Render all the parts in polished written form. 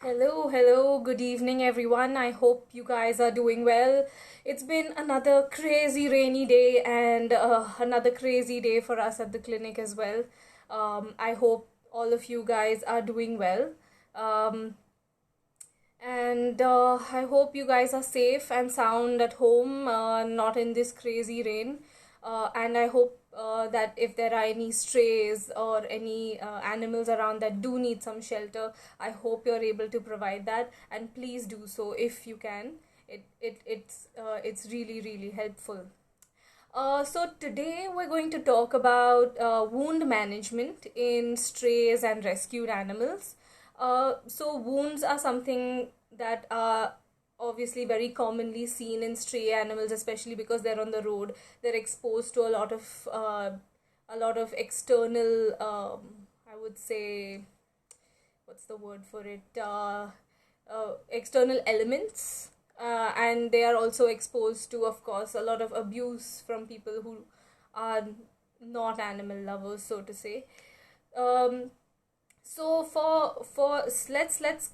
Hello, good evening, everyone. I hope you guys are doing well. It's been another crazy rainy day and another crazy day for us at the clinic as well. I hope all of you guys are doing well. Um, and I hope you guys are safe and sound at home, not in this crazy rain. And I hope that if there are any strays or any animals around that do need some shelter, I hope you're able to provide that. And please do so if you can. It's really helpful. So today we're going to talk about wound management in strays and rescued animals. So wounds are something that are obviously very commonly seen in stray animals, especially because they're on the road. They're exposed to a lot of external, I would say, what's the word for it? External elements, and they are also exposed to, of course, a lot of abuse from people who are not animal lovers, so to say. Um, so for let's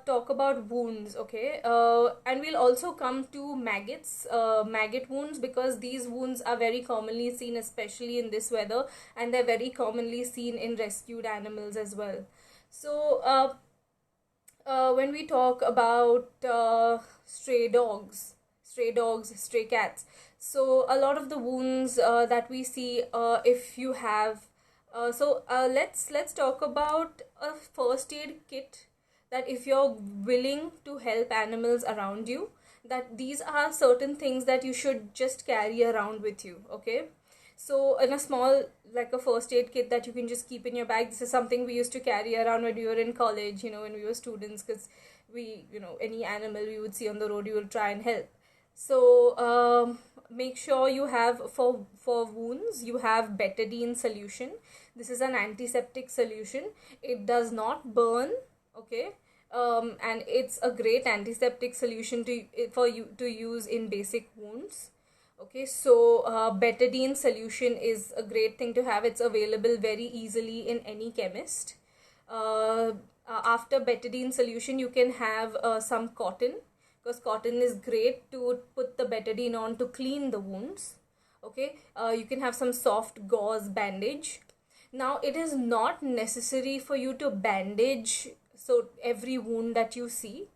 talk about wounds, okay? And we'll also come to maggot wounds, because these wounds are very commonly seen, especially in this weather, and they're very commonly seen in rescued animals as well. So when we talk about stray dogs, stray cats. So a lot of the wounds that we see, if you have, let's talk about a first aid kit, that if you're willing to help animals around you, that these are certain things that you should just carry around with you. Okay, so in a small, like a first aid kit that you can just keep in your bag. This is something we used to carry around when we were in college, when we were students, because any animal we would see on the road, you will try and help. So make sure you have, for wounds, you have betadine solution. This is an antiseptic solution. It does not burn. Okay. And it's a great antiseptic solution for you to use in basic wounds. Okay, so betadine solution is a great thing to have. It's available very easily in any chemist. Uh, After betadine solution, you can have some cotton, because cotton is great to put the betadine on to clean the wounds. Okay, you can have some soft gauze bandage. Now, it is not necessary for you to bandage so every wound that you see.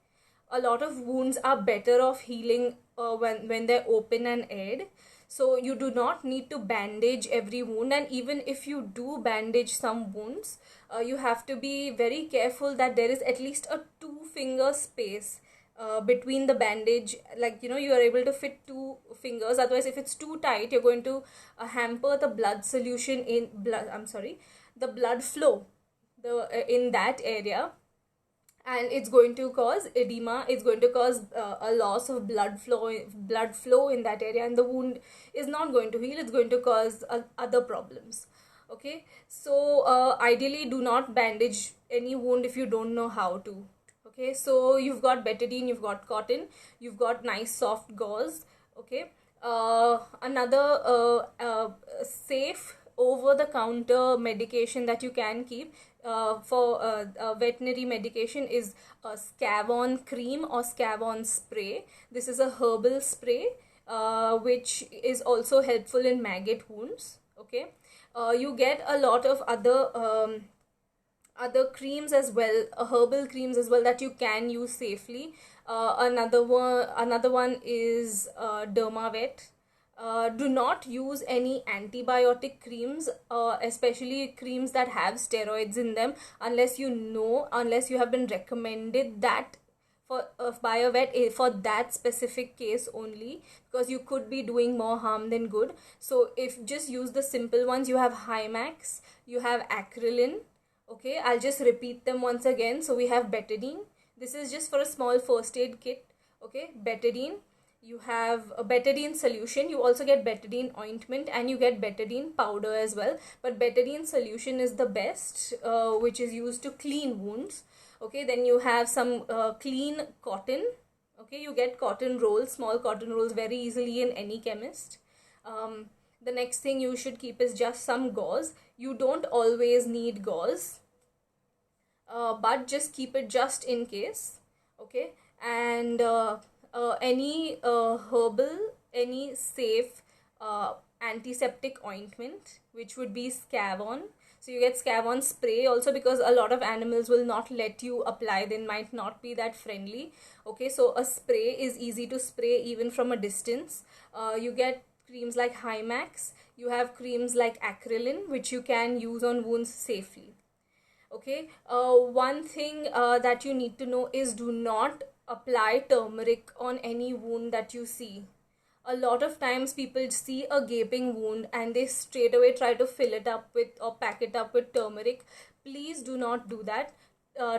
A lot of wounds are better off healing when they're open and aired. So you do not need to bandage every wound, and even if you do bandage some wounds, you have to be very careful that there is at least a 2 finger space between the bandage. Like, you are able to fit 2 fingers. Otherwise, if it's too tight, you're going to hamper the blood solution in blood, I'm sorry, the blood flow in that area, and it's going to cause edema. It's going to cause a loss of blood flow in that area, and the wound is not going to heal. It's going to cause other problems. Okay, so ideally, do not bandage any wound if you don't know how to. Okay, so you've got betadine, you've got cotton, you've got nice soft gauze. Okay, another safe over the counter medication that you can keep for veterinary medication is Scavon cream or Scavon spray. This is a herbal spray which is also helpful in maggot wounds. Okay, you get a lot of other creams as well, herbal creams as well, that you can use safely. Another one is Dermavet. Do not use any antibiotic creams, especially creams that have steroids in them, unless you have been recommended that by a vet, for that specific case only, because you could be doing more harm than good. So if just use the simple ones. You have Hymax, you have Acrylin. Okay, I'll just repeat them once again. So we have betadine. This is just for a small first aid kit. Okay, betadine. You have a betadine solution. You also get betadine ointment, and you get betadine powder as well. But betadine solution is the best, which is used to clean wounds. Okay, then you have some clean cotton. Okay, you get cotton rolls, small cotton rolls, very easily in any chemist. The next thing you should keep is just some gauze. You don't always need gauze. but just keep it just in case. Okay. And any safe antiseptic ointment, which would be Scavon. So you get Scavon spray also, because a lot of animals will not let you apply, they might not be that friendly. Okay, so a spray is easy to spray even from a distance. You get creams like Hymax, you have creams like Acrylin, which you can use on wounds safely. Okay, one thing that you need to know is, do not apply turmeric on any wound that you see. A lot of times people see a gaping wound and they straight away try to fill it up with or pack it up with turmeric. Please do not do that.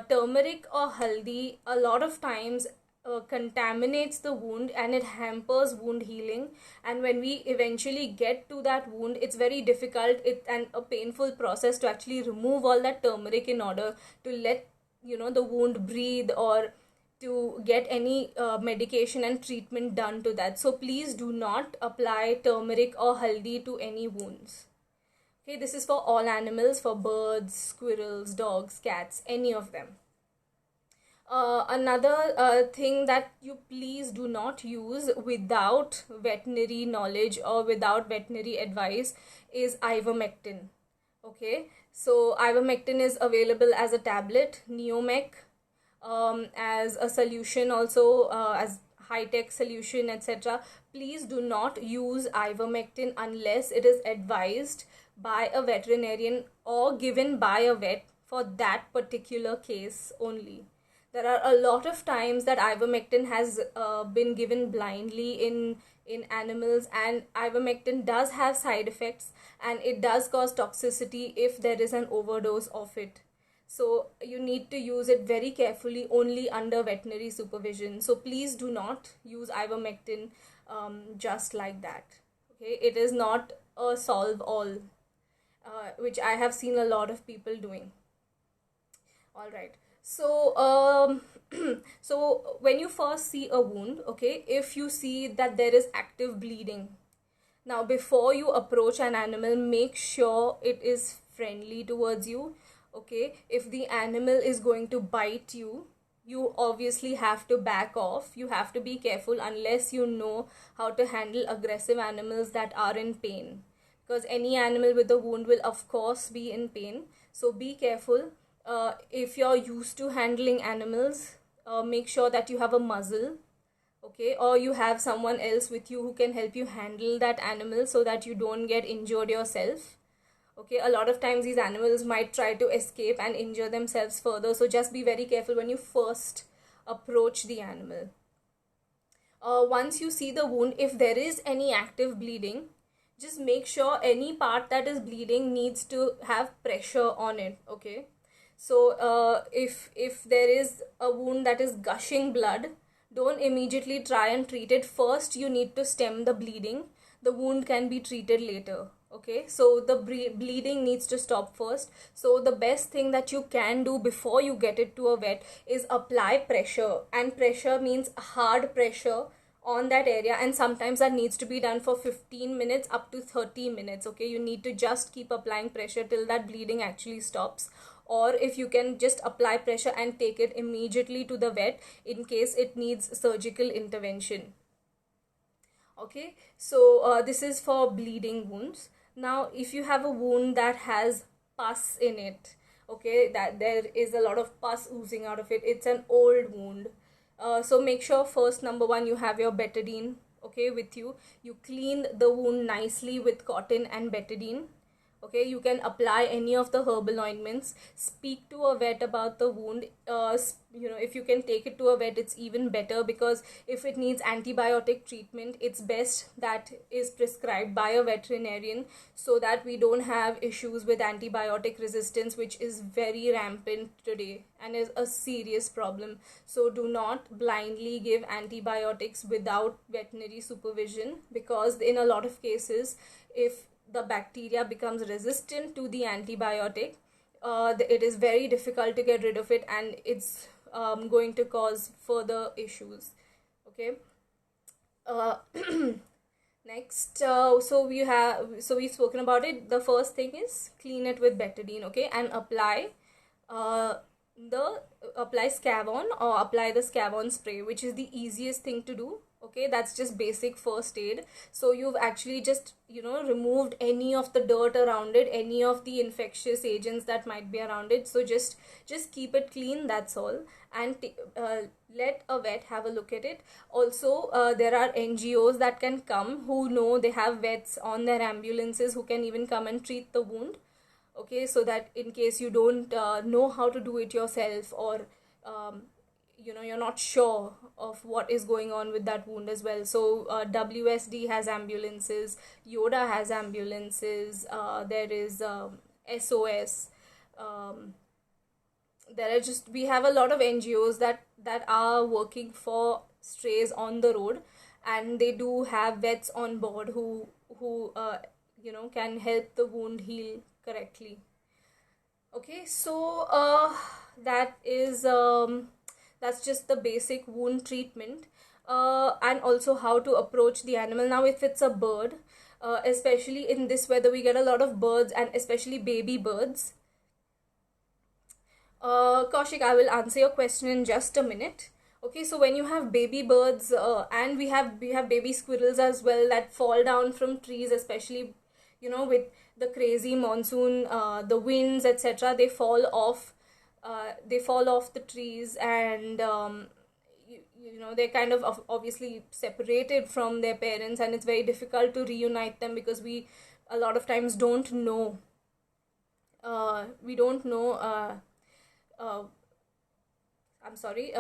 Turmeric or haldi a lot of times contaminates the wound and it hampers wound healing, and when we eventually get to that wound, it's very difficult and a painful process to actually remove all that turmeric in order to let the wound breathe, or to get any medication and treatment done to that. So please do not apply turmeric or haldi to any wounds. Okay, this is for all animals, for birds, squirrels, dogs, cats, any of them. Another thing that you please do not use without veterinary knowledge or without veterinary advice is ivermectin. Okay, so ivermectin is available as a tablet, Neomec, as a solution also, as high-tech solution, etc. Please do not use ivermectin unless it is advised by a veterinarian or given by a vet for that particular case only. There are a lot of times that ivermectin has been given blindly in animals, and ivermectin does have side effects and it does cause toxicity if there is an overdose of it. So you need to use it very carefully, only under veterinary supervision. So please do not use ivermectin just like that. Okay, it is not a solve all, which I have seen a lot of people doing. All right. So so when you first see a wound, okay, if you see that there is active bleeding, now before you approach an animal, make sure it is friendly towards you. Okay, if the animal is going to bite you, you obviously have to back off. You have to be careful unless you know how to handle aggressive animals that are in pain, because any animal with a wound will of course be in pain. So be careful. If you're used to handling animals, make sure that you have a muzzle, okay, or you have someone else with you who can help you handle that animal so that you don't get injured yourself. Okay, a lot of times these animals might try to escape and injure themselves further, so just be very careful when you first approach the animal. Once you see the wound, if there is any active bleeding, just make sure any part that is bleeding needs to have pressure on it. Okay, so if there is a wound that is gushing blood, don't immediately try and treat it. First you need to stem the bleeding. The wound can be treated later. Okay, so the bleeding needs to stop first. So the best thing that you can do before you get it to a vet is apply pressure, and pressure means hard pressure on that area, and sometimes that needs to be done for 15 minutes up to 30 minutes. Okay, you need to just keep applying pressure till that bleeding actually stops, or if you can just apply pressure and take it immediately to the vet in case it needs surgical intervention. Okay, so this is for bleeding wounds. Now if you have a wound that has pus in it, okay, that there is a lot of pus oozing out of it, it's an old wound, so make sure first, number one, you have your betadine, okay, with you. You clean the wound nicely with cotton and betadine. Okay, you can apply any of the herbal ointments. Speak to a vet about the wound. If you can take it to a vet, it's even better, because if it needs antibiotic treatment, it's best that is prescribed by a veterinarian, so that we don't have issues with antibiotic resistance, which is very rampant today and is a serious problem. So do not blindly give antibiotics without veterinary supervision, because in a lot of cases, if the bacteria becomes resistant to the antibiotic, it is very difficult to get rid of it, and it's going to cause further issues. Okay. Next, so we've spoken about it. The first thing is clean it with betadine, okay, and apply the apply Scavon or apply the Scavon spray, which is the easiest thing to do. Okay, that's just basic first aid. So you've actually just, removed any of the dirt around it, any of the infectious agents that might be around it. So just keep it clean, that's all. And let a vet have a look at it. Also, there are NGOs that can come, who know, they have vets on their ambulances who can even come and treat the wound. Okay, so that in case you don't know how to do it yourself, or you're not sure of what is going on with that wound as well. So WSD has ambulances, Yoda has ambulances, there is SOS. um, there are just we have a lot of NGOs that are working for strays on the road, and they do have vets on board who can help the wound heal correctly. Okay, so that is that's just the basic wound treatment, and also how to approach the animal. Now, if it's a bird, especially in this weather, we get a lot of birds, and especially baby birds. Kaushik, I will answer your question in just a minute. Okay, so when you have baby birds, and we have baby squirrels as well that fall down from trees, especially, with the crazy monsoon, the winds, etc. They fall off the trees, and they're kind of obviously separated from their parents, and it's very difficult to reunite them, because we a lot of times don't know. We don't know. Uh, I'm sorry,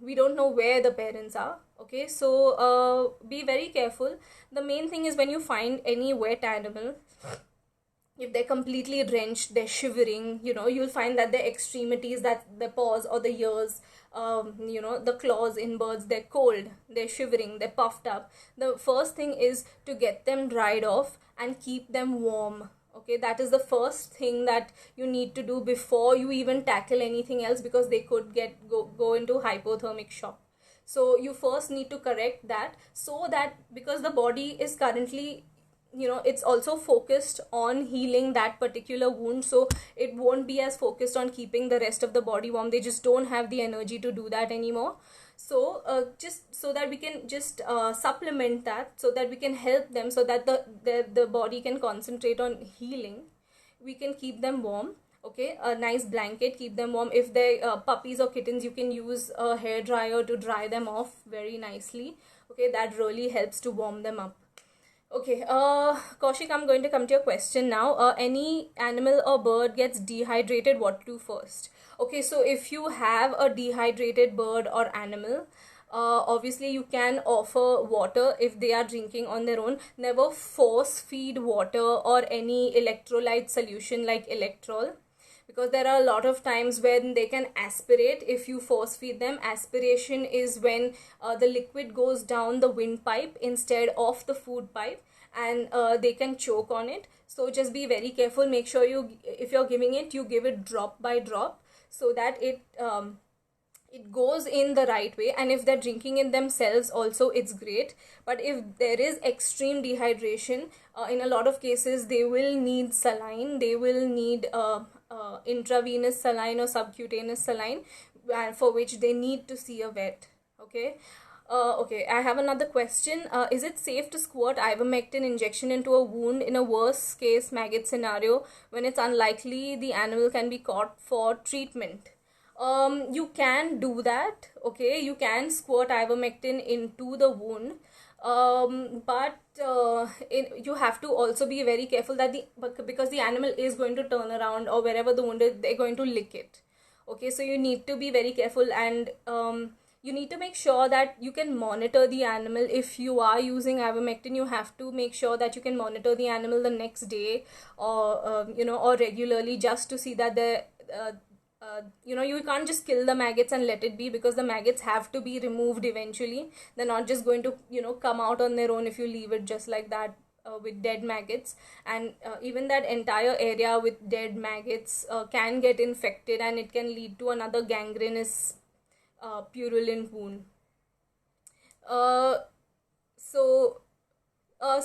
we don't know where the parents are. Okay, so be very careful. The main thing is, when you find any wet animal, if they're completely drenched, they're shivering, you'll find that their extremities, that the paws or the ears, the claws in birds, they're cold, they're shivering, they're puffed up. The first thing is to get them dried off and keep them warm. Okay, that is the first thing that you need to do before you even tackle anything else, because they could go into hypothermic shock. So you first need to correct that, so that, because the body is currently, it's also focused on healing that particular wound, so it won't be as focused on keeping the rest of the body warm. They just don't have the energy to do that anymore. So just so that we can just supplement that, so that we can help them, so that the body can concentrate on healing, we can keep them warm. Okay, a nice blanket, keep them warm. If they're puppies or kittens, you can use a hair dryer to dry them off very nicely. Okay, that really helps to warm them up. Okay, Kaushik, I'm going to come to your question now. Any animal or bird gets dehydrated, what to do first? Okay, so if you have a dehydrated bird or animal, obviously you can offer water if they are drinking on their own. Never force feed water or any electrolyte solution like Electrol, because there are a lot of times when they can aspirate if you force feed them. Aspiration is when the liquid goes down the windpipe instead of the food pipe, and they can choke on it. So just be very careful. Make sure if you're giving it, you give it drop by drop, so that it goes in the right way. And if they're drinking it themselves also, it's great. But if there is extreme dehydration, in a lot of cases they will need saline, they will need intravenous saline or subcutaneous saline, for which they need to see a vet. Okay. Okay, I have another question. Is it safe to squirt ivermectin injection into a wound in a worst case maggot scenario, when it's unlikely the animal can be caught for treatment? You can do that. Okay, you can squirt ivermectin into the wound, but you have to also be very careful that because the animal is going to turn around, or wherever the wound is, they're going to lick it. Okay, so you need to be very careful, and you need to make sure that you can monitor the animal. If you are using ivermectin, you have to make sure that you can monitor the animal the next day, or or regularly, just to see that you can't just kill the maggots and let it be, because the maggots have to be removed eventually. They're not just going to come out on their own if you leave it just like that, with dead maggots. And even that entire area with dead maggots can get infected, and it can lead to another gangrenous purulent wound. uh, so uh,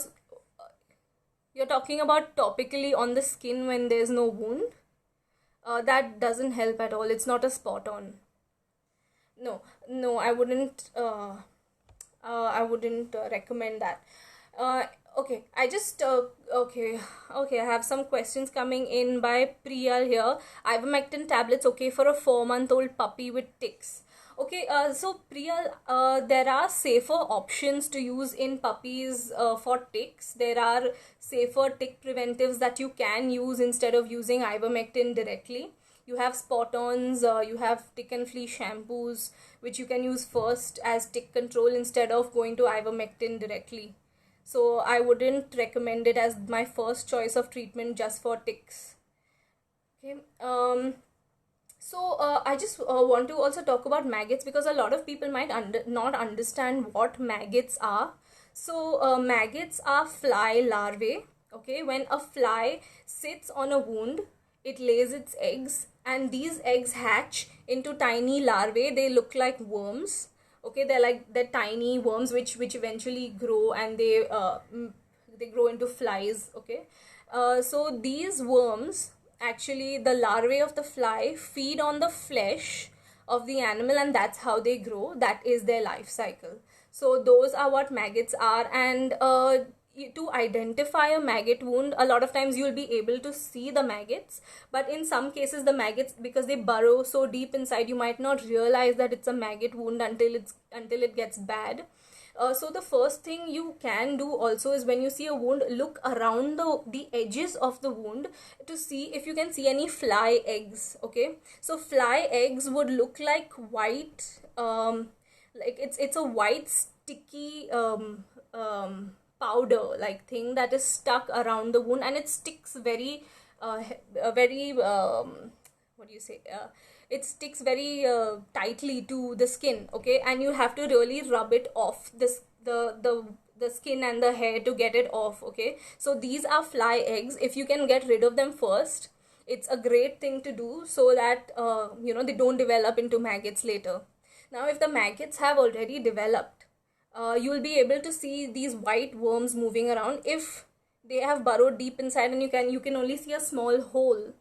you're talking about topically on the skin when there's no wound. that doesn't help at all. It's not a spot on. No, no, I wouldn't recommend that. Uh, okay, okay. I have some questions coming in by Priyal here. Ivermectin tablets okay for a 4-month-old puppy with ticks. Okay, so Priyal, there are safer options to use in puppies for ticks. There are safer tick preventives that you can use instead of using ivermectin directly. You have spot-ons, you have tick and flea shampoos, which you can use first as tick control instead of going to ivermectin directly. So I wouldn't recommend it as my first choice of treatment just for ticks. Okay. So I just want to also talk about maggots, because a lot of people might not understand what maggots are. So maggots are fly larvae. Okay, when a fly sits on a wound, it lays its eggs, and these eggs hatch into tiny larvae. They look like worms. Okay, they're tiny worms which eventually grow, and they grow into flies. Okay, so these worms, actually the larvae of the fly, feed on the flesh of the animal, and that's how they grow. That is their life cycle. So those are what maggots are. And to identify a maggot wound, a lot of times you'll be able to see the maggots, but in some cases the maggots, because they burrow so deep inside, you might not realize that it's a maggot wound until it gets bad. So the first thing you can do also is, when you see a wound, look around the edges of the wound to see if you can see any fly eggs. Okay, so fly eggs would look like white, like it's a white sticky powder like thing that is stuck around the wound, and it sticks very what do you say, it sticks very tightly to the skin. Okay, and you have to really rub it off the skin and the hair to get it off. Okay, so these are fly eggs. If you can get rid of them first, it's a great thing to do, so that they don't develop into maggots later. Now if the maggots have already developed, you will be able to see these white worms moving around. If they have burrowed deep inside and you can only see a small hole,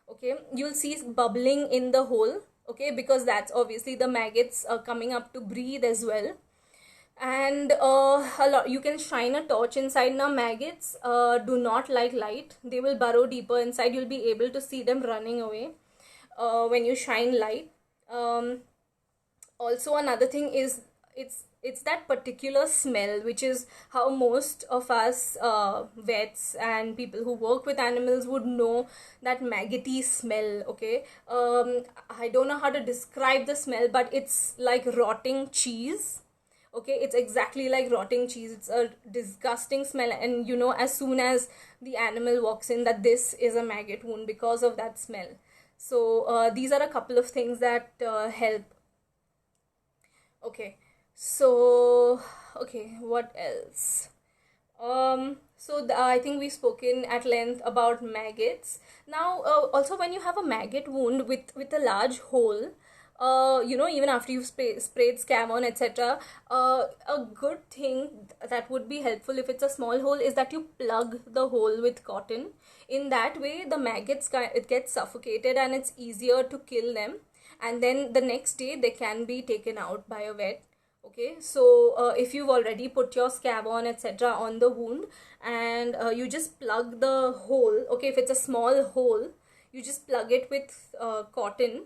okay, you'll see bubbling in the hole. Okay, because that's obviously the maggots coming up to breathe as well. And you can shine a torch inside. Now maggots do not like light. They will burrow deeper inside. You'll be able to see them running away when you shine light. Also another thing is, it's that particular smell, which is how most of us vets and people who work with animals would know that maggoty smell. Okay, I don't know how to describe the smell, but it's like rotting cheese. Okay, it's exactly like rotting cheese. It's a disgusting smell, and as soon as the animal walks in, that this is a maggot wound because of that smell. So these are a couple of things that help. Okay, so what else? I think we've spoken at length about maggots. Now also, when you have a maggot wound with a large hole, even after you've sprayed Scavon, etc., a good thing that would be helpful if it's a small hole is that you plug the hole with cotton. In that way, the maggots, it gets suffocated, and it's easier to kill them, and then the next day they can be taken out by a vet. Okay, so if you've already put your Scavon, etc., on the wound, and you just plug the hole. Okay, if it's a small hole, you just plug it with cotton.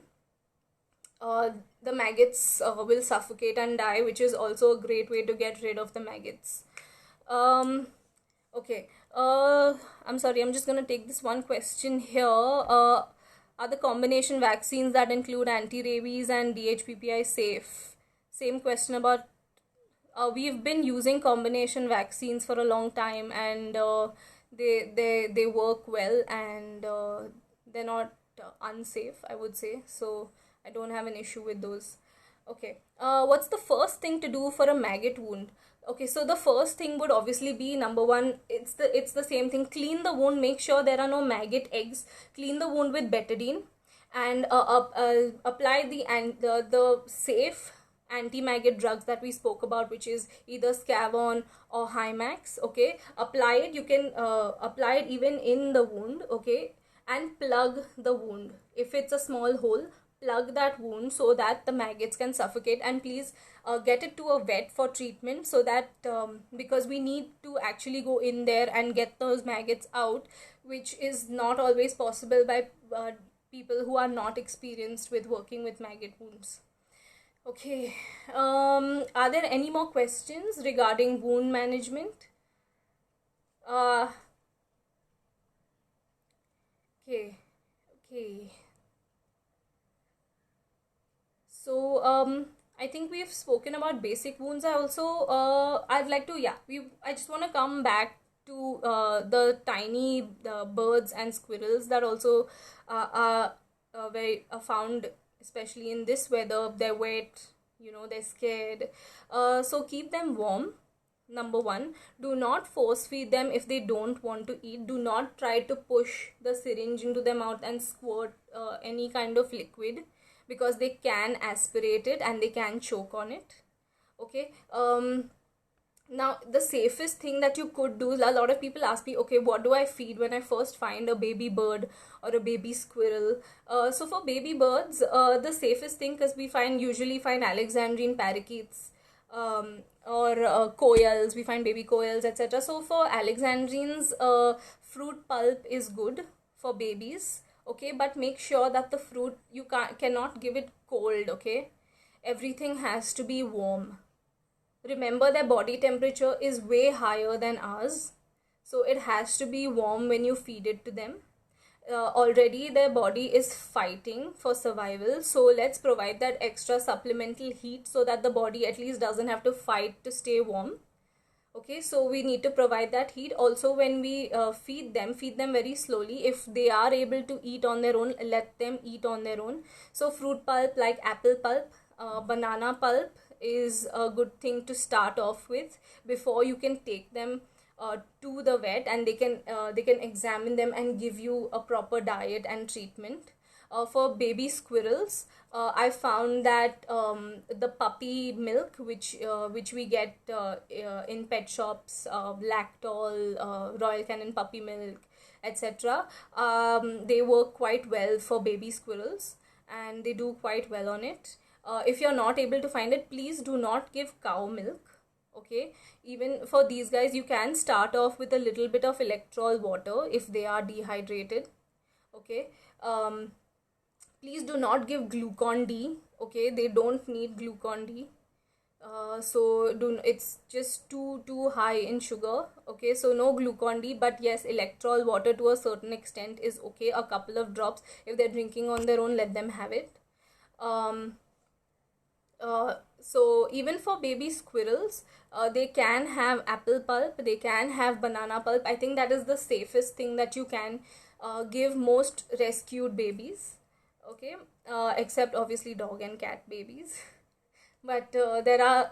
The maggots will suffocate and die, which is also a great way to get rid of the maggots. Okay, I'm sorry, I'm just gonna take this one question here. Are the combination vaccines that include anti-rabies and DHPPI safe? Same question about, we've been using combination vaccines for a long time, and they work well, and they're not unsafe, I would say. So I don't have an issue with those. Okay, what's the first thing to do for a maggot wound? Okay, so the first thing would obviously be, number one, it's the same thing. Clean the wound, make sure there are no maggot eggs. Clean the wound with betadine, and apply the safe anti-maggot drugs that we spoke about, which is either Scavon or Hymax. Okay, apply it. You can apply it even in the wound. Okay, and plug the wound. If it's a small hole, plug that wound so that the maggots can suffocate, and please get it to a vet for treatment, so that because we need to actually go in there and get those maggots out, which is not always possible by people who are not experienced with working with maggot wounds. Okay, are there any more questions regarding wound management? Uh, okay, okay. So, I think we've spoken about basic wounds. I'd like to, I just want to come back to the tiny birds and squirrels that also are very found, especially in this weather. They're wet, they're scared. So keep them warm. Number one, do not force feed them if they don't want to eat. Do not try to push the syringe into their mouth and squirt any kind of liquid, because they can aspirate it and they can choke on it. Okay. Now the safest thing that you could do, a lot of people ask me, okay, what do I feed when I first find a baby bird or a baby squirrel? So for baby birds, the safest thing, because we usually find Alexandrine parakeets, or koals, we find baby koals, etc. So for Alexandrines, fruit pulp is good for babies. Okay, but make sure that the fruit, you cannot give it cold. Okay, everything has to be warm. Remember, their body temperature is way higher than ours, so it has to be warm when you feed it to them. Already their body is fighting for survival, so let's provide that extra supplemental heat so that the body at least doesn't have to fight to stay warm. Okay, so we need to provide that heat. Also, when we feed them very slowly. If they are able to eat on their own, let them eat on their own. So fruit pulp like apple pulp, banana pulp is a good thing to start off with before you can take them to the vet, and they can examine them and give you a proper diet and treatment. For baby squirrels, I found that the puppy milk, which we get in pet shops, Lactol, Royal Canin puppy milk, etc., they work quite well for baby squirrels, and they do quite well on it. If you're not able to find it, please do not give cow milk. Okay, even for these guys, you can start off with a little bit of electrol water if they are dehydrated. Okay. Please do not give Glucon D. Okay, they don't need Glucon D. It's just too high in sugar. Okay, so no Glucon D, but yes, electrol water to a certain extent is okay. A couple of drops. If they're drinking on their own, let them have it. So even for baby squirrels, they can have apple pulp, they can have banana pulp. I think that is the safest thing that you can give most rescued babies. Okay, except obviously dog and cat babies. But there are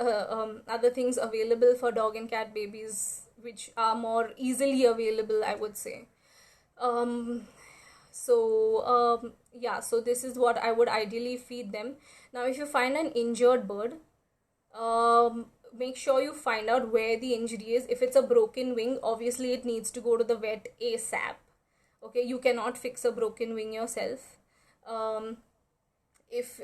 other things available for dog and cat babies which are more easily available, I would say. So this is what I would ideally feed them. Now, if you find an injured bird, make sure you find out where the injury is. If it's a broken wing, obviously it needs to go to the vet ASAP. Okay, you cannot fix a broken wing yourself. If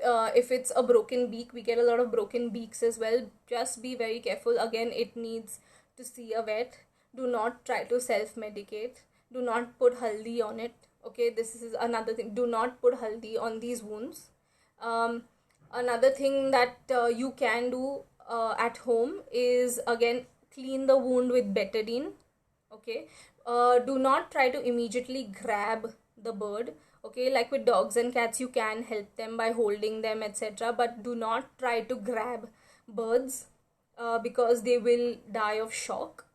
it's a broken beak, we get a lot of broken beaks as well. Just be very careful. Again, it needs to see a vet. Do not try to self-medicate. Do not put haldi on it. Okay, this is another thing. Do not put haldi on these wounds. Another thing that you can do at home is, again, clean the wound with betadine. Okay, do not try to immediately grab the bird. Okay, like with dogs and cats, you can help them by holding them, etc., but do not try to grab birds because they will die of shock.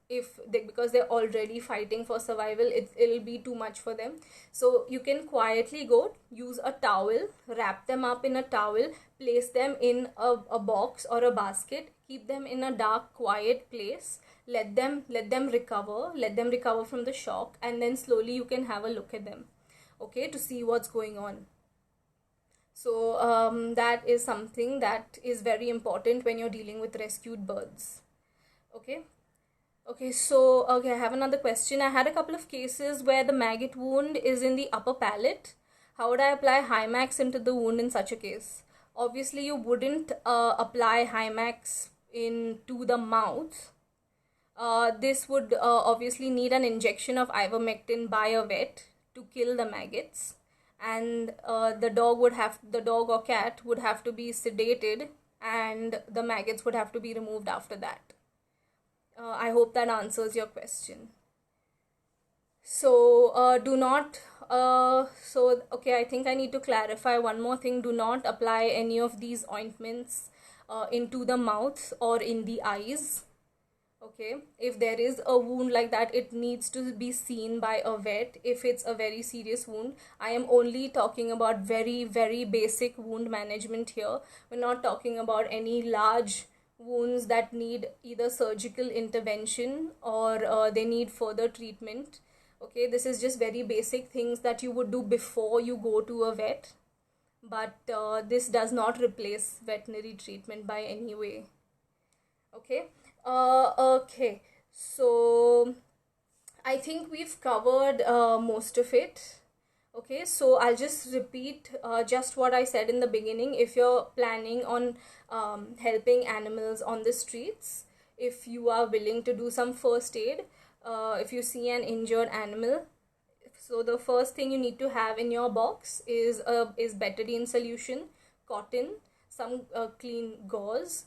Because they're already fighting for survival, it'll be too much for them. So you can quietly go, use a towel, wrap them up in a towel, place them in a box or a basket, keep them in a dark, quiet place, let them recover from the shock, and then slowly you can have a look at them, okay, to see what's going on. So that is something that is very important when you're dealing with rescued birds. Okay. Okay, I have another question. I had a couple of cases where the maggot wound is in the upper palate. How would I apply Hymax into the wound in such a case? Obviously, you wouldn't apply Hymax into the mouth. This would obviously need an injection of ivermectin by a vet to kill the maggots, and the dog or cat would have to be sedated, and the maggots would have to be removed after that. I hope that answers your question. So do not okay, I think I need to clarify one more thing. Do not apply any of these ointments into the mouth or in the eyes. Okay, if there is a wound like that, it needs to be seen by a vet if it's a very serious wound. I am only talking about very, very basic wound management here. We're not talking about any large wounds that need either surgical intervention or they need further treatment. Okay, this is just very basic things that you would do before you go to a vet, but this does not replace veterinary treatment by any way. Okay. Okay, so I think we've covered most of it. Okay, so I'll just repeat just what I said in the beginning. If you're planning on helping animals on the streets, if you are willing to do some first aid, if you see an injured animal, so the first thing you need to have in your box is betadine solution, cotton, some clean gauze,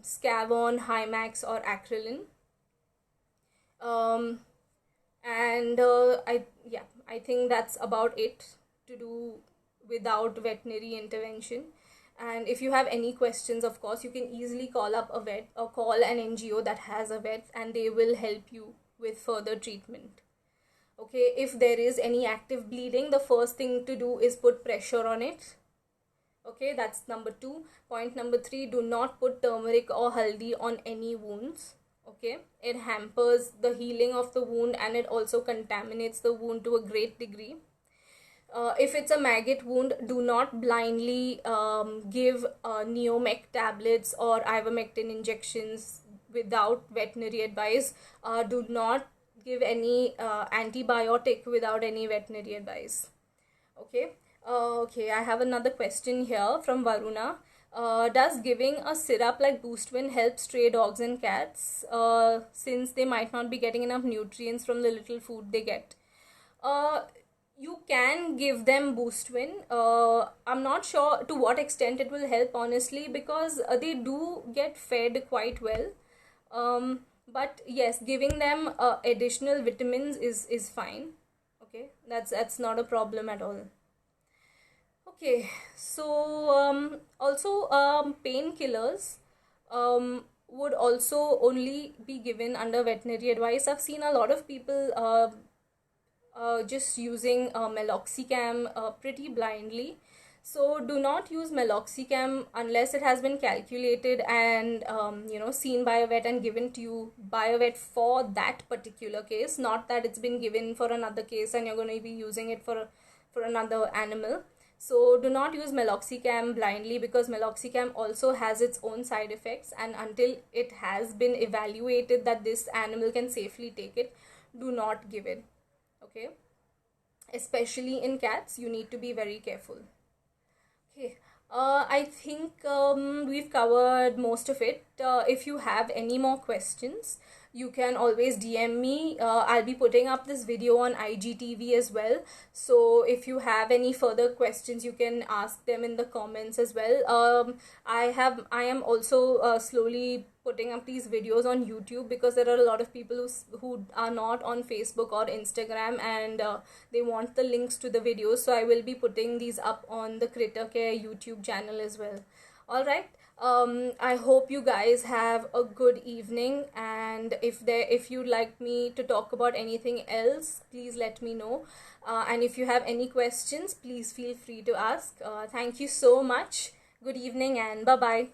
Scavon, Hymax, or Acrylin. And I think that's about it to do without veterinary intervention. And if you have any questions, of course, you can easily call up a vet or call an NGO that has a vet, and they will help you with further treatment. Okay, if there is any active bleeding, the first thing to do is put pressure on it. Okay, that's number 2. Point number 3, do not put turmeric or haldi on any wounds. Okay, it hampers the healing of the wound, and it also contaminates the wound to a great degree. If it's a maggot wound, do not blindly give Neomec tablets or ivermectin injections without veterinary advice. Do not give any antibiotic without any veterinary advice. Okay. Okay, I have another question here from Varuna. Does giving a syrup like Boostwin help stray dogs and cats since they might not be getting enough nutrients from the little food they get? You can give them Boostwin. I'm not sure to what extent it will help, honestly, because they do get fed quite well. But yes, giving them additional vitamins is fine. Okay, that's not a problem at all. Okay, so also painkillers would also only be given under veterinary advice. I've seen a lot of people just using meloxicam pretty blindly. So do not use meloxicam unless it has been calculated and seen by a vet and given to you by a vet for that particular case. Not that it's been given for another case and you're going to be using it for another animal. So do not use meloxicam blindly, because meloxicam also has its own side effects, and until it has been evaluated that this animal can safely take it, do not give it. Okay, especially in cats, you need to be very careful. Okay, I think we've covered most of it. If you have any more questions, you can always DM me. I'll be putting up this video on IGTV as well. So if you have any further questions, you can ask them in the comments as well. I am also slowly putting up these videos on YouTube, because there are a lot of people who are not on Facebook or Instagram, and they want the links to the videos. So I will be putting these up on the Critter Care YouTube channel as well. Alright. I hope you guys have a good evening, and if you'd like me to talk about anything else, please let me know, and if you have any questions, please feel free to ask. Thank you so much. Good evening and bye bye.